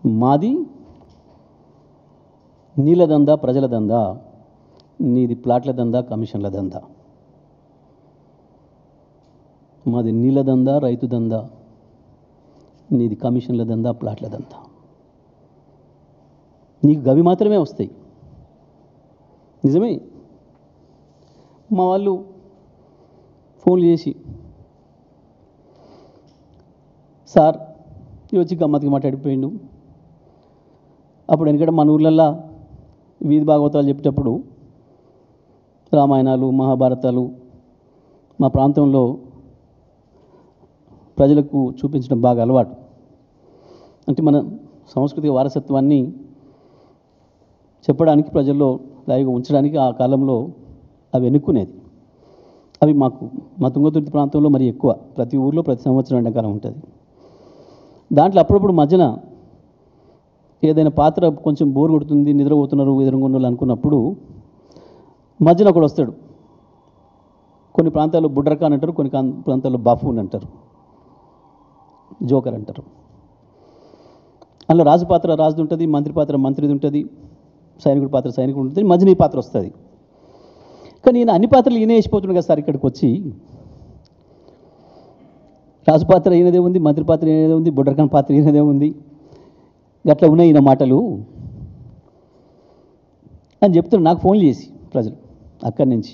మాది నీళ్ళ దందా, ప్రజల దందా, నీది ప్లాట్ల దందా, కమిషన్ల దందా. మాది నీళ్ళ దందా, రైతు దందా, నీది కమిషన్ల దందా, ప్లాట్ల దందా. నీకు గవి మాత్రమే వస్తాయి. నిజమే. మా వాళ్ళు ఫోన్లు చేసి, సార్ ఇది వచ్చి గమ్మత్తుగా మాట్లాడిపోయిండు. అప్పుడు ఎందుకంటే మన ఊర్లల్లో వీధి భాగవతాలు చెప్పేటప్పుడు రామాయణాలు, మహాభారతాలు మా ప్రాంతంలో ప్రజలకు చూపించడం బాగా అలవాటు. అంటే మన సాంస్కృతిక వారసత్వాన్ని చెప్పడానికి, ప్రజల్లో లైవ్గా ఉంచడానికి ఆ కాలంలో అవి ఎన్నుకునేది. అవి మా తుంగతుర్తి ప్రాంతంలో మరి ఎక్కువ. ప్రతి ఊర్లో ప్రతి సంవత్సరం ఎండాకాలం ఉంటుంది. దాంట్లో అప్పుడప్పుడు మధ్యన ఏదైనా పాత్ర కొంచెం బోర్ కొడుతుంది, నిద్రపోతున్నారు ఎదురుగుండలు అనుకున్నప్పుడు మధ్యన ఒకడు వస్తాడు. కొన్ని ప్రాంతాల్లో బుడ్రకాన్ అంటారు, కొన్ని ప్రాంతాల్లో బాఫూన్ అంటారు, జోకర్ అంటారు. అందులో రాజు పాత్ర రాజుది ఉంటుంది, మంత్రి పాత్ర మంత్రిది ఉంటుంది, సైనికుడి పాత్ర సైనికుడు ఉంటుంది, మధ్యన ఈ పాత్ర వస్తుంది. కానీ ఈయన అన్ని పాత్రలు ఈయనే వేసిపోతున్నాడు కదా సార్. ఇక్కడికి వచ్చి రాజు పాత్ర ఈయనదే ఉంది, మంత్రి పాత్ర ఈయనదే ఉంది, బుడ్రకాన్ పాత్ర ఈయనదే ఉంది, గట్లా ఉన్నాయి ఈయన మాటలు అని చెప్తున్నారు నాకు ఫోన్ చేసి ప్రజలు అక్కడి నుంచి.